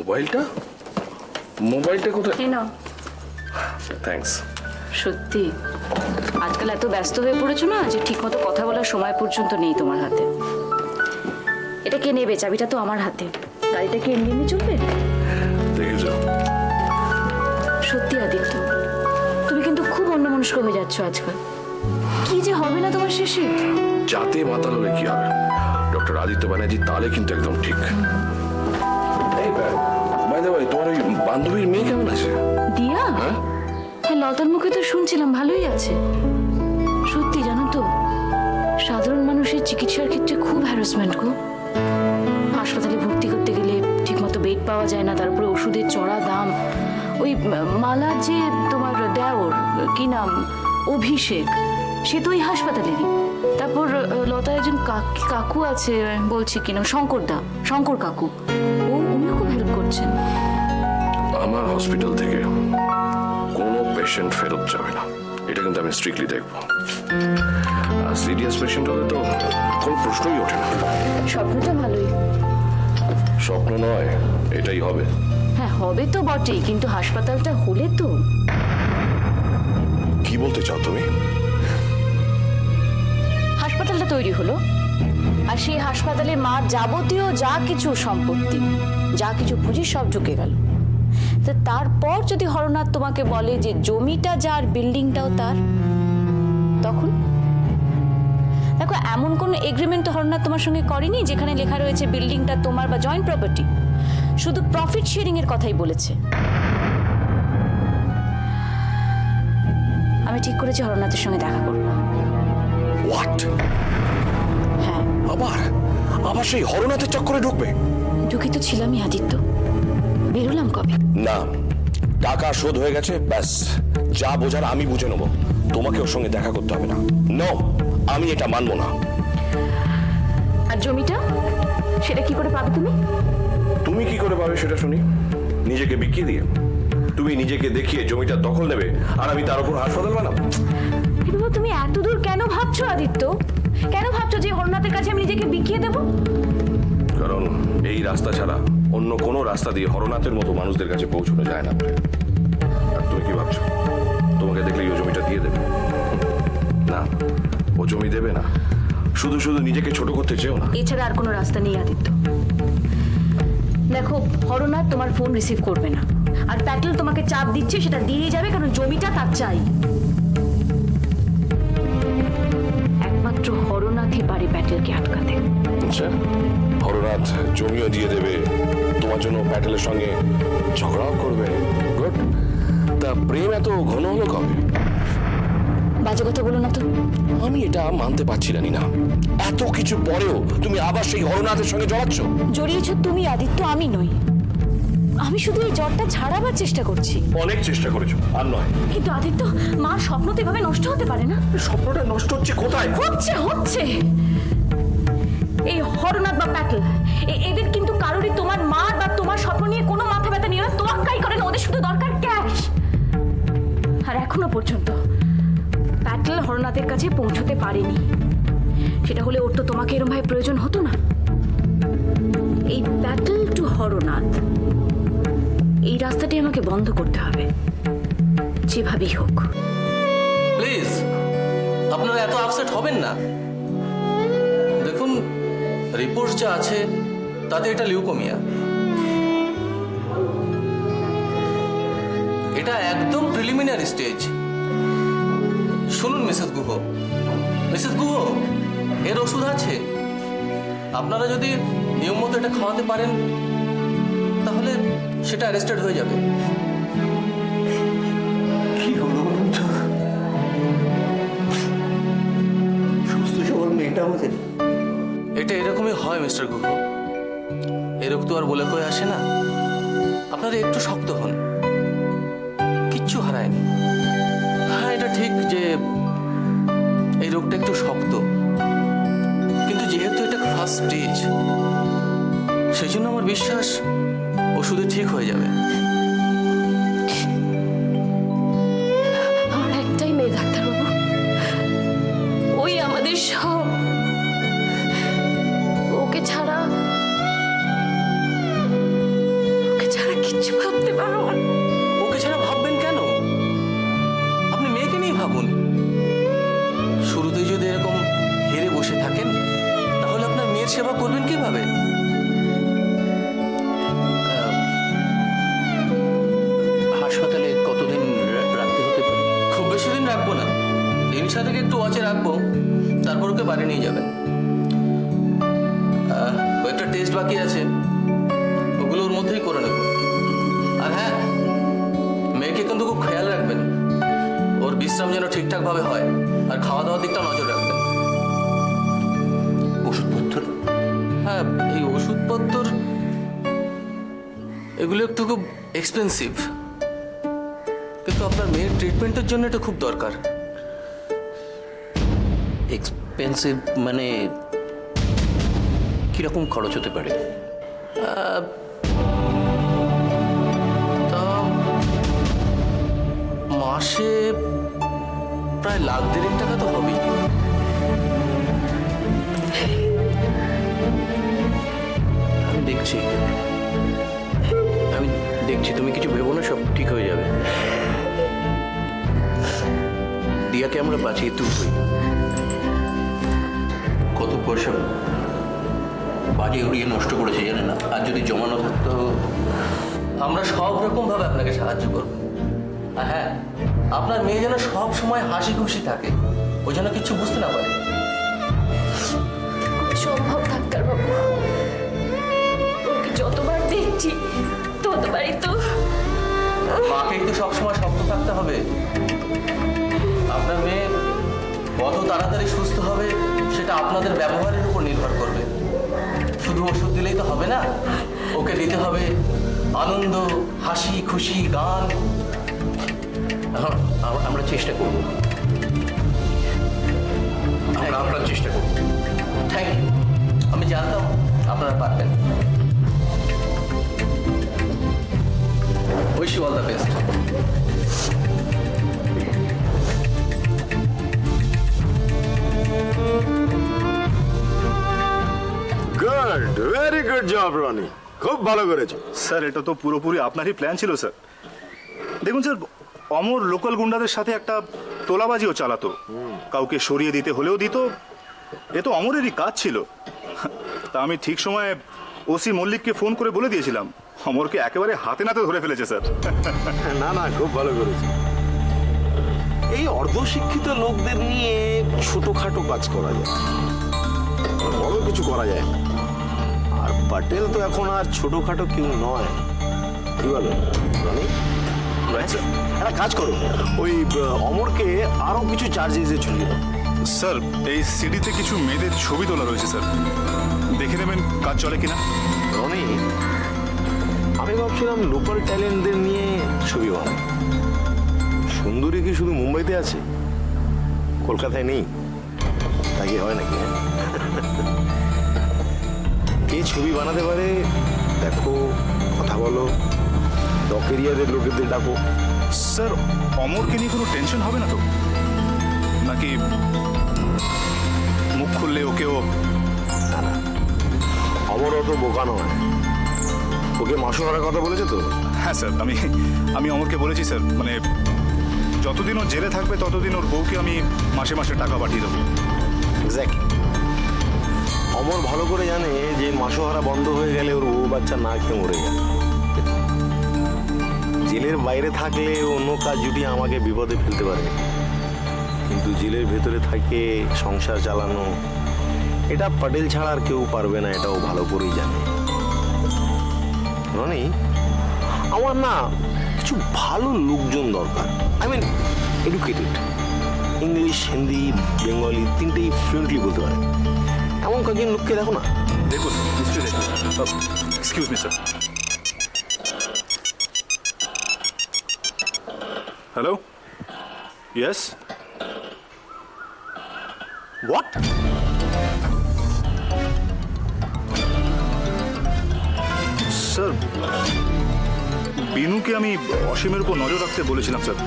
মোবাইলটা মোবাইলটা কোথায়? এই নাও। থ্যাঙ্কস। সত্যি আজকাল এত ব্যস্ত হয়ে পড়েছো না যে ঠিকমতো কথা বলার সময় পর্যন্ত নেই তোমার হাতে। এটা কে নেবে? চাবিটা তো আমার হাতে। গাড়িটা কি এমনি এমনি চলবে? দেখেছো? সত্যি আদিত্য, তুমি কিন্তু খুব অন্যমনস্ক হয়ে যাচ্ছ আজকাল। কি যে হবে না তোমার শেষে। যাতে মাতাল হলে কি হবে? ডক্টর আদিত্য ব্যানার্জি তাহলে কিন্তু একদম ঠিক। এই বাই দ্য ওয়ে, তোমার ওই বান্ধবীর মেয়ে কেমন আছে? দিয়া? হ্যাঁ, লতার মুখে তো শুনছিলাম ভালোই আছে। সত্যি জানো তো, সাধারণ মানুষের চিকিৎসার ক্ষেত্রে খুব হ্যারাসমেন্ট গো। হাসপাতালে ভর্তি করতে গেলে ঠিকমতো বেড পাওয়া যায় না, তারপরে ওষুধের চড়া দাম। ওই মালা যে তোমার দেওর, কি নাম, অভিষেক, সে তো ওই হাসপাতালেরই। তারপর লতার একজন কাকু আছে, বলছি কি নাম, শঙ্কর কাকু, উনিও খুব হেল্প করছেন। আমার হসপিটাল থেকে কোনো পেশেন্ট ফেরত যাবে না, এটা কিন্তু আমি স্ট্রিক্টলি দেখবো। আর সিরিয়াস পেশেন্ট হলে তো কোনো প্রশ্নই ওঠে না। স্বপ্নটা ভালোই। স্বপ্ন নয়, এটাই হবে। হ্যাঁ হবে তো বটেই, কিন্তু হাসপাতালটা হলে তো। কি বলতে চাও তুমি? হাসপাতালটা তৈরি হলো, আর সেই হাসপাতালে মার যাবতীয় যা কিছু সম্পত্তি, যা কিছু পুঁজি সব ঢুকে গেল। তো তারপর যদি হরনাথ তোমাকে বলে যে জমিটা যার, বিল্ডিংটাও তার, তখন দেখো এমন কোন এগ্রিমেন্ট তো হরনাথ তোমার সঙ্গে করেনি যেখানে লেখা রয়েছে বিল্ডিংটা তোমার বা জয়েন্ট প্রপার্টি। শুধু প্রফিট শেয়ারিং এর কথাই বলেছে। আমি ঠিক করেছি হরনাথের সঙ্গে দেখা করব। হোয়াট? হ্যাঁ। আবার সেই হরনাথের চক্করে ঢুকবে? ঢুকি তো ছিলামই আদিত্য, বেরোলাম কবে? না, টাকা শোধ হয়ে গেছে, ব্যাস। যা বোঝার আমি বুঝে নেবো, তোমাকে ওর সঙ্গে দেখা করতে হবে না। নো, আমি এটা মানবো না। আর জমিটা, সেটা কি করে পাবে তুমি? তুমি কি করে পাবে সেটা শুনি? নিজেকে বিকিয়ে দিয়ে? তুমি নিজেকে দেখিয়ে জমিটা দখল নেবে আর আমি তার উপর হাসপাতাল বানাবো? তুমি এত দূর কেন ভাবছো আদিত্য? কেন ভাবছো যে হরনাথের কাছে আমি নিজেকে বিকিয়ে দেবো? কারণ এই রাস্তা ছাড়া অন্য কোনো রাস্তা দিয়ে হরনাথের মতো মানুষদের কাছে পৌঁছানো যায় না। আর তুমি কি ভাবছো তোমাকে দেখলেই ও জমিটা দিয়ে দেবে? না, ও জমি দেবে না। শুধু শুধু নিজেকে ছোট করতে চেও না। এছাড়া আর কোনো রাস্তা নেই আদিত্য। দেখো, হরনাথ তোমার ফোন রিসিভ করবে না, আর প্যাটেল তোমাকে চাপ দিচ্ছে সেটা দিয়েই যাবে, কারণ জমিটা তার চাই। একমাত্র হরনাথই পারে প্যাটেলকে আটকাতে। আচ্ছা, হরনাথ জমিও দিয়ে দেবে, তোমার জন্য প্যাটেলের সঙ্গে ঝগড়াও করবে। গুড। তা প্রেম এত ঘন হলো কবে? বাজে কথা বলো না তো। আমি এটা মানতে পারছি না। এত কিছু পরেও তুমি আবার সেই হরনাথের সঙ্গে জড়াচ্ছ। জড়িয়েছ তুমি আদিত্য, আমি নই। আমি শুধু এই জ্বরটা ছাড়াবার চেষ্টা করছি। অনেক চেষ্টা করেছো, আর নয়। কিন্তু আদিত্য, মার স্বপ্ন তো এভাবে নষ্ট হতে পারে না। স্বপ্নটা নষ্ট হচ্ছে কোথায়? হচ্ছে এই হরনাথ বা প্যাটেল, এদের কিন্তু কারোরই তোমার মার বা তোমার স্বপ্ন নিয়ে কোনো মাথা ব্যথা নিয়ে তোয়াক্কাই করে না। ওদের শুধু দরকার ক্যাশ। আর এখনো পর্যন্ত প্যাটেল হরনাথের কাছে পৌঁছতে পারেনি। সেটা হলে ওর তো তোমাকে এরম ভাবে প্রয়োজন হতো না। এই প্যাটেল টু হরনাথ, এই রাস্তাটি আমাকে বন্ধ করতে হবে, যেভাবেই হোক। প্লিজ, আপনারা এত আপসেট হবেন না। দেখুন, রিপোর্ট যা আছে তাতে এটা লিউকোমিয়া। এটা একদম প্রিলিমিনারি স্টেজ। শুনুন মিসেস গুহ, এর ওষুধ আছে। আপনারা যদি নিয়ম মতো এটা খাওয়াতে পারেন তাহলে সেটা অ্যারেস্টেড হয়ে যাবে। কি হলো বলুন তো? সুস্থ সবল মেয়েটা আমাদের। এটা এরকমই হয় মিস্টার গুহ। এ রোগ তো আর বলে কয়ে আসে না। আপনারা একটু শক্ত হন, কিচ্ছু হারায়নি। হ্যাঁ, এটা ঠিক যে এই রোগটা একটু শক্ত, কিন্তু যেহেতু এটা ফার্স্ট স্টেজ, সেই জন্য আমার বিশ্বাস ওষুধে ঠিক হয়ে যাবে। আমার একটাই মেয়ে ডাক্তারবাবু, ওই আমাদের সব। ওকে ছাড়া রিক্সা থেকে একটু ওয়াচে রাখবো, তারপর ওকে বাড়ি নিয়ে যাবেন। কয়েকটা টেস্ট বাকি আছে, ওগুলো ওর মধ্যেই করে নেব। আর হ্যাঁ, মেয়েকে কিন্তু খুব খেয়াল রাখবেন, ওর বিশ্রাম যেন ঠিকঠাক ভাবে হয়, আর খাওয়া দাওয়ার দিকটা নজর রাখবেন। ওষুধপত্র? হ্যাঁ, এই ওষুধপত্র এগুলো একটু খুব এক্সপেন্সিভ, কিন্তু আপনার মেয়ের ট্রিটমেন্টের জন্য এটা খুব দরকার। এক্সপেন্সিভ মানে কিরকম খরচ হতে পারে? তা মাসে প্রায় 1,50,000 টাকা তো হবেই। আমি দেখছি, তুমি কিছু ভেবো না, সব ঠিক হয়ে যাবে। দিয়াকে আমরা বাঁচিয়ে তুলবই। কত পয়সা বাজে উড়িয়ে নষ্ট করেছে জানে না, আর যদি জমানো থাকতো। আমরা সব রকম ভাবে আপনাকে সাহায্য করব। আর হ্যাঁ, আপনার মেয়ে যেন সব সময় হাসি খুশি থাকে, ও যেন কিছু বুঝতে না পারে। সম্ভব ডাক্তারবাবু, ওকে যতবার দেখছি ততবারই তো মাকেই তো সবসময় শক্ত থাকতে হবে। আপনার মেয়ে কত তাড়াতাড়ি সুস্থ হবে সেটা আপনাদের ব্যবহারের উপর নির্ভর করবে। শুধু ওষুধ দিলেই তো হবে না, ওকে দিতে হবে আনন্দ, হাসি খুশি, গান। আমরা চেষ্টা করব, আমরা চেষ্টা করব। থ্যাংক ইউ, আমি জানতাম আপনারা পারবেন। Wish you all the best. Good, very good job Roni, খুব ভালো করেছো। স্যার এটা তো পুরোপুরি আপনারই প্ল্যান ছিল স্যার। দেখুন স্যার, অমর লোকাল গুন্ডাদের সাথে একটা তোলাবাজিও চালাতো, কাউকে সরিয়ে দিতে হলেও দিত। এ তো অমরেরই কাজ ছিল। তা আমি ঠিক সময়ে ওসি মল্লিককে ফোন করে বলে দিয়েছিলাম, অমরকে একেবারে হাতে নাতে ধরে ফেলেছে স্যার। না না, খুব ভালো করেছো। এই অর্ধশিক্ষিত লোকদের নিয়ে ছোটখাটো কাজ করা যায়, বড় কিছু করা যায় না। আর পাটেল তো এখন আর ছোটখাটো কেউ নয়, কি বলো রনি? একটা কাজ করো, ওই অমরকে আরো কিছু চার্জেসে ঝুলিয়ে দাও। স্যার এই সিডিতে কিছু মেয়েদের ছবি তোলা রয়েছে স্যার, দেখে নেবেন কাজ চলে কিনা। রনি, আমি ভাবছিলাম লোকাল ট্যালেন্টদের নিয়ে ছবি বানাই। সুন্দরী কি শুধু মুম্বাইতে আছে, কলকাতায় নেই? তাই হয় নাকি? হ্যাঁ, কে ছবি বানাতে পারে দেখো, কথা বলো, ডক এরিয়াদের লোকেদের ডাকো। স্যার অমরকে নিয়ে কোনো টেনশন হবে না তো? নাকি মুখ খুললে ওকেও? না না, অমর অত বোকা নয়, ওকে মাসোহারার কথা বলেছে তো। হ্যাঁ স্যার, আমি অমরকে বলেছি স্যার, মানে যতদিন ও জেলে থাকবে ততদিন ওর বউকে আমি মাসে মাসে টাকা পাঠিয়ে দেবো। এক্স্যাক্টলি। অমর ভালো করে জানে যে মাসোহারা বন্ধ হয়ে গেলে ওর বউ বাচ্চা না খেয়ে মরে যাবে। জেলের বাইরে থাকলে অন্য কাজ জুটিয়ে আমাকে বিপদে ফেলতে পারে, কিন্তু জেলের ভেতরে থাকে সংসার চালানো, এটা পাটেল ছাড়া আর কেউ পারবে না, এটাও ভালো করেই জানে। রনি, আমার না কিছু ভালো লোকজন দরকার, I mean educated, English, Hindi, Bengali তিনটেই ফ্লুয়েন্টলি বলতে পারে, এমন কয়েকজন লোককে দেখো না। দেখুন নিশ্চয়ই দেখুন। Excuse me sir. Hello, yes, what? Sir বিনুকে আমি অসীমের উপর নজর রাখতে বলেছিলাম স্যার।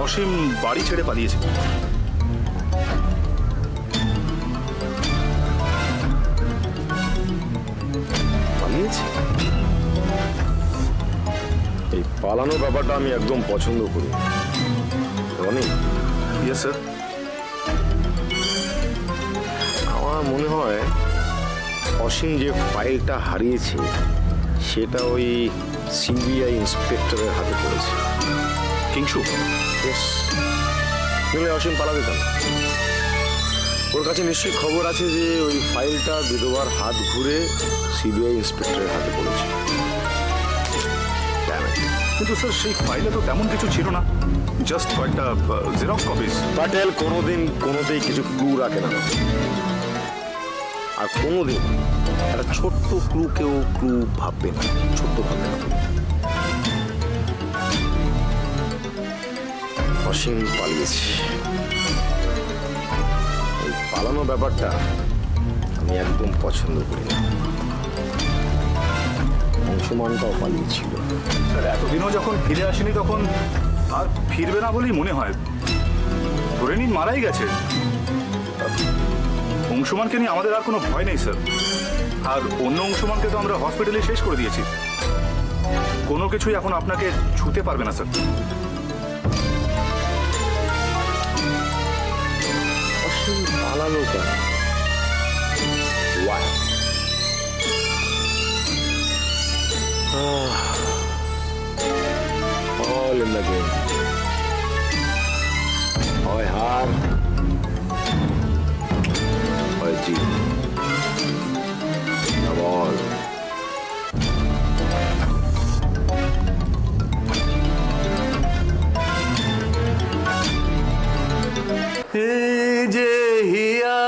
অসীম বাড়ি ছেড়ে পালিয়েছে। পালিয়েছে? এই পালানোর ব্যাপারটা আমি একদম পছন্দ করি। Roni, yes sir. আমার মনে হয় অসীম যে ফাইলটা হারিয়েছে সেটা ওই সিবিআই ইন্সপেক্টরের হাতে পড়েছে। কিংশু? Yes. নইলে অসীম পালাবে কেন? ওর কাছে নিশ্চয়ই খবর আছে যে ওই ফাইলটা বিধবার হাত ঘুরে সিবিআই ইন্সপেক্টরের হাতে পড়েছে। কিন্তু স্যার সেই ফাইলে তো তেমন কিছু ছিল না, জাস্ট কয়েকটা জেরক্স কপিস। প্যাটেল কোনোদিন কোনোতেই কিছু ক্লু রাখে না, আর কোনোদিন একটা ছোট্ট ক্লুকেও ক্লু ভাববে না, ছোট্ট ভাববে না। অসীম পালিয়েছে, ওই পালানো ব্যাপারটা আমি একদম পছন্দ করি না। অংশমানটাও পালিয়েছিল। স্যার এতদিনও যখন ফিরে আসেনি তখন আর ফিরবে না বলেই মনে হয়। ধরে নিন মারাই গেছে। অংশমানকে নিয়ে আমাদের আর কোনো ভয় নেই স্যার, আর অন্য অংশমানকে তো আমরা হসপিটালে শেষ করে দিয়েছি। কোনো কিছুই এখন আপনাকে ছুতে পারবে না স্যার। অসীম পালালো কেন? Why? All in the game. হয় হার, হয় জিত। বল। যে হিয়া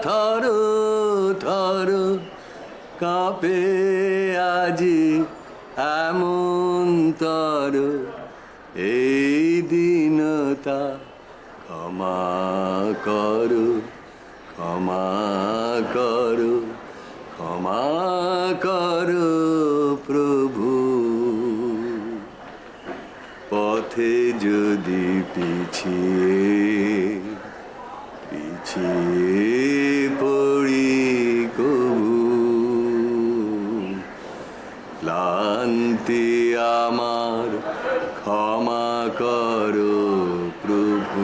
থর থর কাঁপে আজি এমন তর, এই দিনতা ক্ষমা করো, ক্ষমা করো, ক্ষমা করো প্রভু। পথে যদি পিছিয়ে পড়ি কবু, ক্লান্তি আমার ক্ষমা করো প্রভু,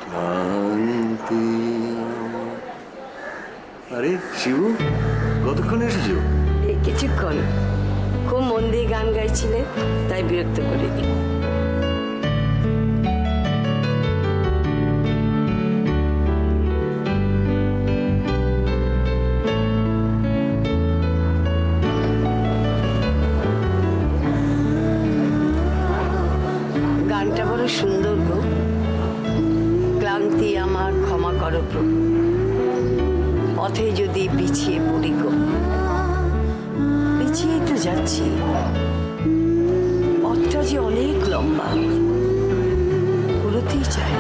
ক্লান্তি আমার। আরে শিবু, কতক্ষণ এসেছো? এই কিছুক্ষণ। খুব মন দিয়ে গান গাইছিলে, তাই বিরক্ত করিনি। গানটা বড় সুন্দর গো। ক্লান্তি আমার ক্ষমা করো প্রভু, পথে যদি পিছিয়ে পড়ি গো। পিছিয়ে তো যাচ্ছি, পথটা যে অনেক লম্বা, পুরোতেই চাই।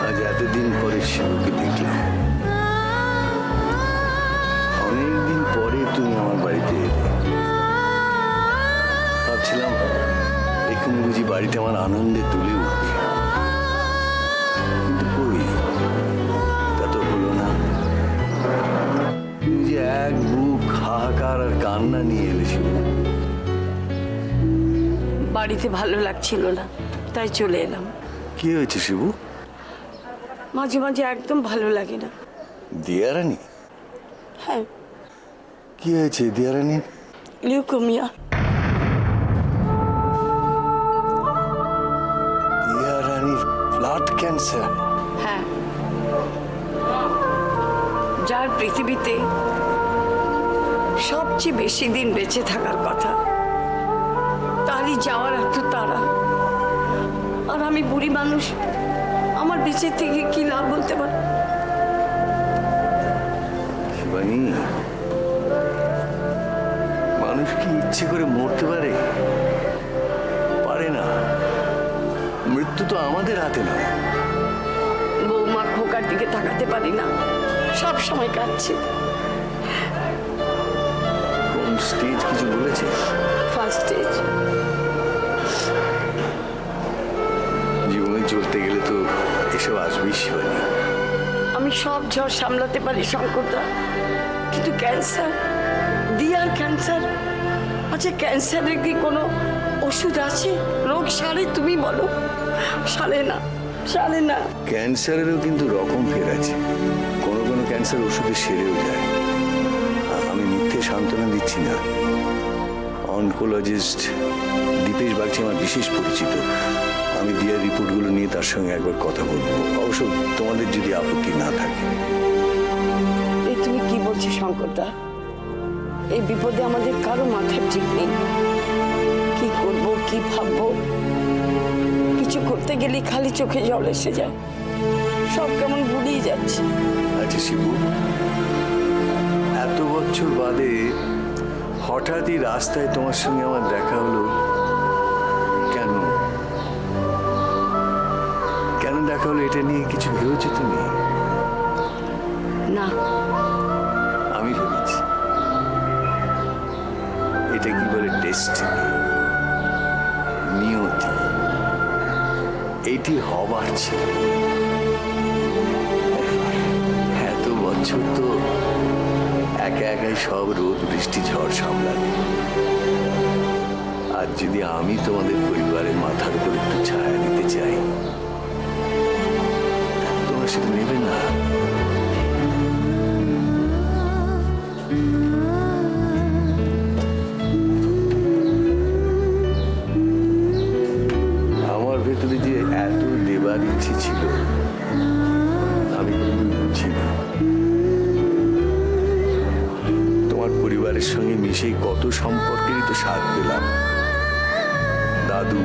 আজ এতদিন পরে শিবুকে দেখলাম। অনেকদিন পরে তুমি আমার বাড়িতে এলে। ভাবছিলাম এখানে বুঝি বাড়িটা আমার আনন্দে তুলে উঠবে, কিন্তু কই, তা তো হলো না। তুমি যে এক বুক হাহাকার আর কান্না নিয়ে এলে শিবু। বাড়িতে ভালো লাগছিল না, তাই চলে এলাম। কি হয়েছে শিবু? মাঝে মাঝে একদম ভালো লাগে না। দিয়ারানি? হ্যাঁ, কি হয়েছে দিয়ারানি? লিউকোমিয়া। দিয়ারানির ব্লাড ক্যান্সার? হ্যাঁ, যার পৃথিবীতে সবচেয়ে বেশি দিন বেঁচে থাকার কথা, তারই যাওয়ার এত তারা। আর আমি বুড়ি মানুষ, আমার বেঁচে থেকে কি লাভ বলতে পার? শিবানী, মানুষ কি ইচ্ছে করে মরতে পারে? পারে না। মৃত্যু তো আমাদের হাতে নয়। বৌমা খোকার দিকে তাকাতে পারি না, সব সময় কাঁদছে। কোন স্টেজ কিছু বলেছে? First stage. জীবনে চলতে গেলে তো এসব আসবেই শিবানী। আমি সব ঝড় সামলাতে পারি শঙ্করদা, কিন্তু ক্যান্সার, দিয়ার ক্যান্সার। আচ্ছা, ক্যান্সারের কি কোনো ওষুধ আছে? রোগ সারে? তুমি বলো। সারে না, সারে না। ক্যান্সারেরও কিন্তু রকম ফের আছে। কোনো কোনো ক্যান্সার ওষুধে সেরেও যায়। আমি মিথ্যে সান্ত্বনা দিচ্ছি না। অনকোলজিস্ট দীপেশ বাগচি আমার বিশেষ পরিচিত। আমি দিয়ার রিপোর্টগুলো নিয়ে তার সঙ্গে একবার কথা বলবো, অবশ্য তোমাদের যদি আপত্তি না থাকে। এই তুমি কি বলছো শঙ্করদা? এই বিপদে আমাদের কারো মাথার ঠিক নেই। কি করব, কি ভাববো? কিছু করতে গেলে খালি চোখে জল এসে যায়, সব কেমন গুলিয়ে যাচ্ছে। আচ্ছা শিবু, এত বছর বাদে হঠাৎই রাস্তায় তোমার সঙ্গে আমার দেখা হলো, কেন কেন দেখা হলো এটা নিয়ে কিছু ভেবেছো তুমি? না, আমি ভেবেছি এটা কি বলে ডেস্টিনি, নিয়তি। এইটি হবার ছিল। এত বছর তো একা একাই সব রোদ বৃষ্টি ঝড় সামলাবে। আর যদি আমি তোমাদের পরিবারের মাথার উপর একটু ছায়া দিতে চাই, তোমরা সেটা নেবে না। আমার ভেতরে যে এত দেবার ইচ্ছে ছিল আমি কোনোদিন বুঝি না। তোমার পরিবারের সঙ্গে মিশেই কত সম্পর্কেরই তো স্বাদ পেলাম। দাদু,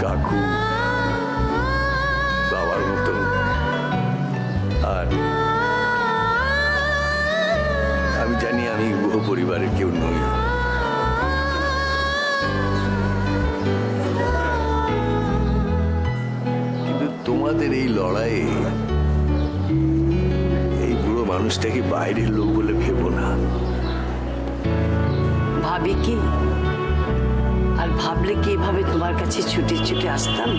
কাকু, বাবার মতো। আর আমি জানি আমি গুহ পরিবারের কেউ নই। কিন্তু তোমাদের এই লড়াইয়ে এই বুড়ো মানুষটাকে বাইরের লোক বলে ভেবো না। ভাবি কি? আর ভাবলে কি এভাবে তোমার কাছে ছুটে ছুটে আসতাম?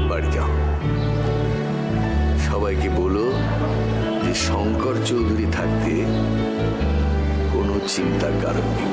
বাড়ি যাও, সবাইকে বলো যে শঙ্কর চৌধুরী থাকতে কোনো চিন্তার কারণ নেই।